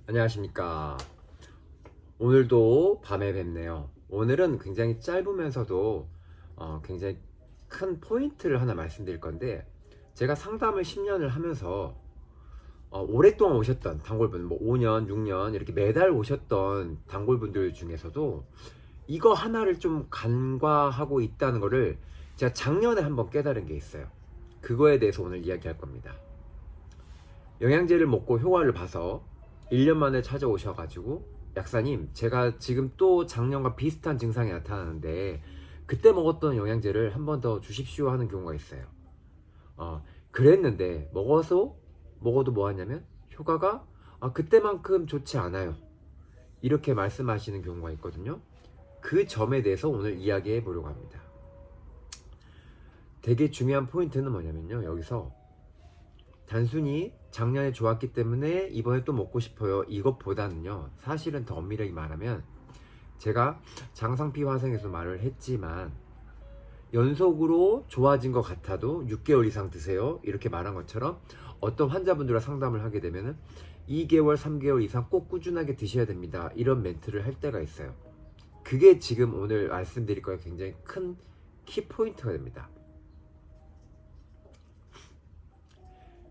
안녕하십니까. 오늘도 밤에 뵙네요. 오늘은 굉장히 짧으면서도 굉장히 큰 포인트를 하나 말씀드릴 건데, 제가 상담을 10년을 하면서 오랫동안 오셨던 단골분, 뭐 5년, 6년 이렇게 매달 오셨던 단골분들 중에서도 이거 하나를 좀 간과하고 있다는 거를 제가 작년에 한번 깨달은 게 있어요. 그거에 대해서 오늘 이야기할 겁니다. 영양제를 먹고 효과를 봐서 1년 만에 찾아오셔가지고, 약사님, 제가 지금 또 작년과 비슷한 증상이 나타나는데 그때 먹었던 영양제를 한 번 더 주십시오 하는 경우가 있어요. 그랬는데 먹어도 뭐 하냐면 효과가 그때만큼 좋지 않아요, 이렇게 말씀하시는 경우가 있거든요. 그 점에 대해서 오늘 이야기해 보려고 합니다. 되게 중요한 포인트는 뭐냐면요, 여기서 단순히 작년에 좋았기 때문에 이번에 또 먹고 싶어요, 이것보다는요, 사실은 더 엄밀하게 말하면, 제가 장상피 화생에서 말을 했지만 연속으로 좋아진 것 같아도 6개월 이상 드세요, 이렇게 말한 것처럼 어떤 환자분들과 상담을 하게 되면 2개월, 3개월 이상 꼭 꾸준하게 드셔야 됩니다, 이런 멘트를 할 때가 있어요. 그게 지금 오늘 말씀드릴 거에 굉장히 큰 키포인트가 됩니다.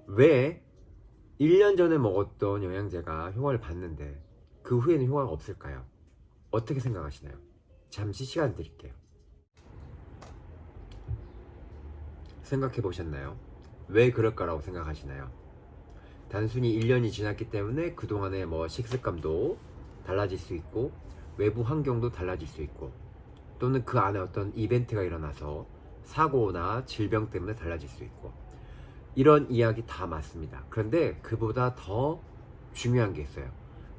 왜 1년 전에 먹었던 영양제가 효과를 봤는데 그 후에는 효과가 없을까요? 어떻게 생각하시나요? 잠시 시간 드릴게요. 생각해 보셨나요? 왜 그럴까라고 생각하시나요? 단순히 1년이 지났기 때문에 그동안의 뭐 식습관도 달라질 수 있고, 외부 환경도 달라질 수 있고, 또는 그 안에 어떤 이벤트가 일어나서 사고나 질병 때문에 달라질 수 있고, 이런 이야기 다 맞습니다. 그런데 그보다 더 중요한 게 있어요.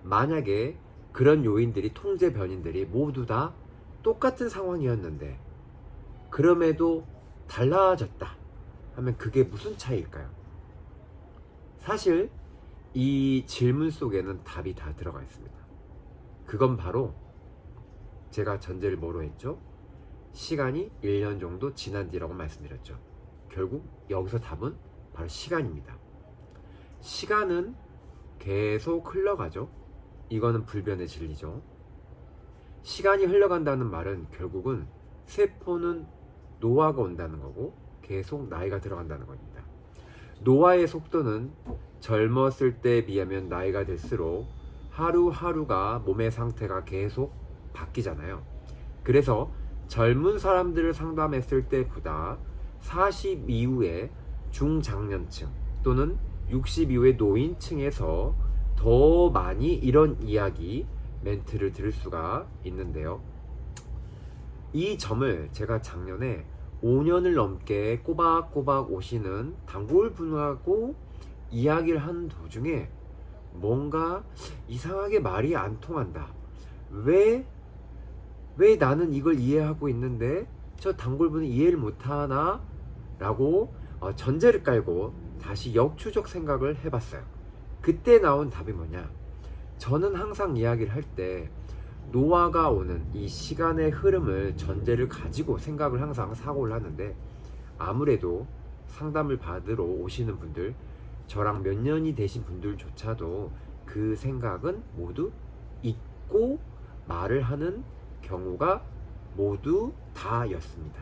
만약에 그런 요인들이, 통제 변인들이 모두 다 똑같은 상황이었는데 그럼에도 달라졌다 하면 그게 무슨 차이일까요? 사실 이 질문 속에는 답이 다 들어가 있습니다. 그건 바로, 제가 전제를 뭐로 했죠? 시간이 1년 정도 지난 뒤라고 말씀드렸죠. 결국 여기서 답은 바로 시간입니다. 시간은 계속 흘러가죠. 이거는 불변의 진리죠. 시간이 흘러간다는 말은 결국은 세포는 노화가 온다는 거고 계속 나이가 들어간다는 겁니다. 노화의 속도는 젊었을 때에 비하면 나이가 들수록 하루하루가 몸의 상태가 계속 바뀌잖아요. 그래서 젊은 사람들을 상담했을 때보다 40 이후에 중장년층 또는 60 이후의 노인층에서 더 많이 이런 이야기, 멘트를 들을 수가 있는데요. 이 점을 제가 작년에 5년을 넘게 꼬박꼬박 오시는 단골분하고 이야기를 하는 도중에 뭔가 이상하게 말이 안 통한다, 왜 나는 이걸 이해하고 있는데 저 단골분은 이해를 못하나? 라고 전제를 깔고 다시 역추적 생각을 해봤어요. 그때 나온 답이 뭐냐? 저는 항상 이야기를 할 때 노화가 오는 이 시간의 흐름을 전제를 가지고 생각을 항상 사고를 하는데, 아무래도 상담을 받으러 오시는 분들, 저랑 몇 년이 되신 분들조차도 그 생각은 모두 잊고 말을 하는 경우가 모두 다였습니다.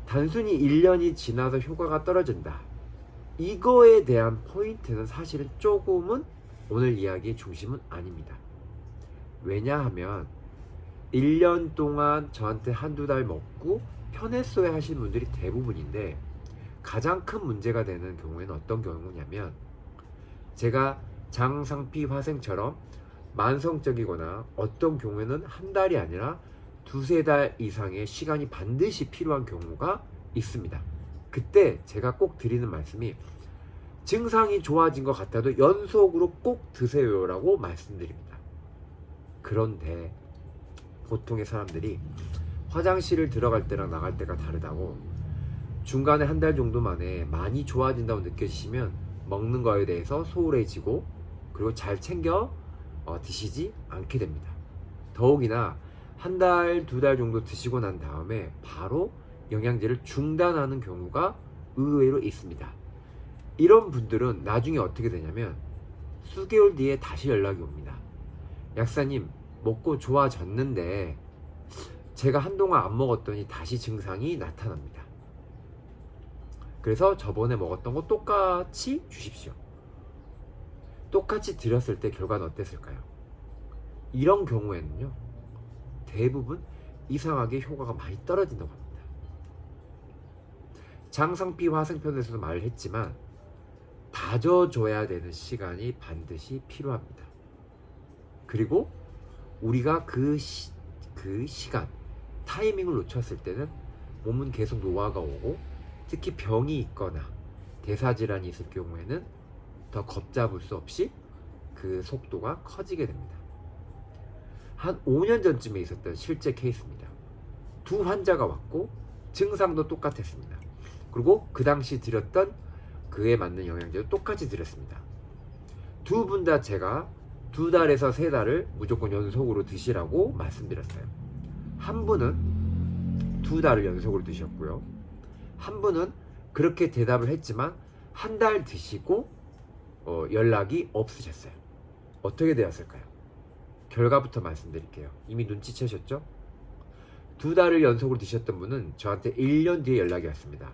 단순히 1년이 지나서 효과가 떨어진다, 이거에 대한 포인트는 사실은 조금은 오늘 이야기의 중심은 아닙니다. 왜냐하면 1년 동안 저한테 한두 달 먹고 편했어야 하신 분들이 대부분인데, 가장 큰 문제가 되는 경우에는 어떤 경우냐면, 제가 장상피 화생처럼 만성적이거나 어떤 경우에는 한 달이 아니라 두세 달 이상의 시간이 반드시 필요한 경우가 있습니다. 그때 제가 꼭 드리는 말씀이, 증상이 좋아진 것 같아도 연속으로 꼭 드세요라고 말씀드립니다. 그런데 보통의 사람들이 화장실을 들어갈 때랑 나갈 때가 다르다고, 중간에 한 달 정도 만에 많이 좋아진다고 느껴지시면 먹는 거에 대해서 소홀해지고, 그리고 잘 챙겨 드시지 않게 됩니다. 더욱이나 한 달, 두 달 정도 드시고 난 다음에 바로 영양제를 중단하는 경우가 의외로 있습니다. 이런 분들은 나중에 어떻게 되냐면 수개월 뒤에 다시 연락이 옵니다. 약사님, 먹고 좋아졌는데 제가 한동안 안 먹었더니 다시 증상이 나타납니다. 그래서 저번에 먹었던 거 똑같이 주십시오. 똑같이 드렸을 때 결과는 어땠을까요? 이런 경우에는요, 대부분 이상하게 효과가 많이 떨어진다고 합니다. 장상피 화생편에서도 말을 했지만 다져줘야 되는 시간이 반드시 필요합니다. 그리고 우리가 그 시간, 타이밍을 놓쳤을 때는 몸은 계속 노화가 오고, 특히 병이 있거나 대사질환이 있을 경우에는 더 걷잡을 수 없이 그 속도가 커지게 됩니다. 한 5년 전쯤에 있었던 실제 케이스입니다. 두 환자가 왔고 증상도 똑같았습니다. 그리고 그 당시 드렸던 그에 맞는 영양제도 똑같이 드렸습니다. 두 분 다 제가 2달에서 3달을 무조건 연속으로 드시라고 말씀드렸어요. 한 분은 2달을 연속으로 드셨고요. 한 분은 그렇게 대답을 했지만 한 달 드시고 연락이 없으셨어요. 어떻게 되었을까요? 결과부터 말씀드릴게요. 이미 눈치채셨죠? 2달을 연속으로 드셨던 분은 저한테 1년 뒤에 연락이 왔습니다.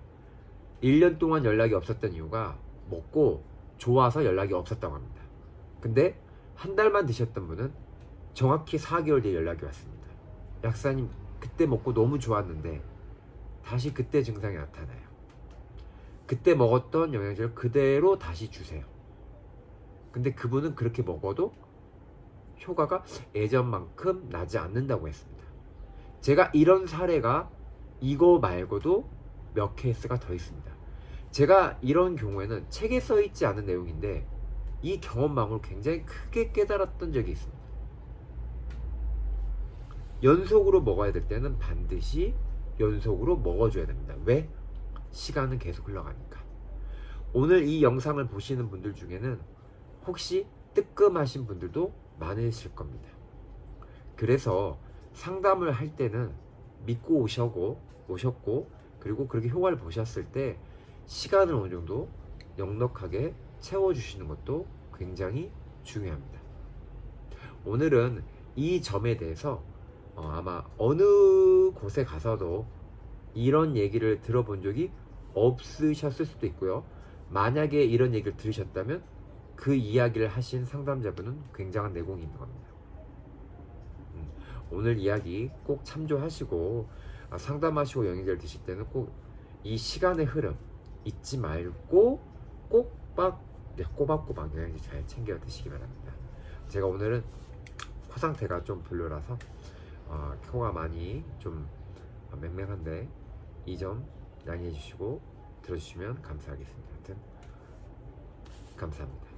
1년 동안 연락이 없었던 이유가 먹고 좋아서 연락이 없었다고 합니다. 근데 한 달만 드셨던 분은 정확히 4개월 뒤에 연락이 왔습니다. 약사님, 그때 먹고 너무 좋았는데 다시 그때 증상이 나타나요. 그때 먹었던 영양제를 그대로 다시 주세요. 근데 그분은 그렇게 먹어도 효과가 예전만큼 나지 않는다고 했습니다. 제가 이런 사례가 이거 말고도 몇 케이스가 더 있습니다. 제가 이런 경우에는 책에 써있지 않은 내용인데 이 경험망을 굉장히 크게 깨달았던 적이 있습니다. 연속으로 먹어야 될 때는 반드시 연속으로 먹어줘야 됩니다. 왜? 시간은 계속 흘러가니까. 오늘 이 영상을 보시는 분들 중에는 혹시 뜨끔하신 분들도 많으실 겁니다. 그래서 상담을 할 때는 믿고 오셨고 그리고 그렇게 효과를 보셨을 때 시간을 어느 정도 넉넉하게 채워주시는 것도 굉장히 중요합니다. 오늘은 이 점에 대해서 아마 어느 곳에 가서도 이런 얘기를 들어본 적이 없으셨을 수도 있고요. 만약에 이런 얘기를 들으셨다면 그 이야기를 하신 상담자분은 굉장한 내공이 있는 겁니다. 오늘 이야기 꼭 참조하시고 상담하시고 영양제를 드실 때는 꼭 이 시간의 흐름 잊지 말고 꼬박꼬박 영양제 잘 챙겨 드시기 바랍니다. 제가 오늘은 코 상태가 좀 별로라서 코가 많이 좀 맹맹한데 이 점 양해해 주시고 들어주시면 감사하겠습니다. 하여튼 감사합니다.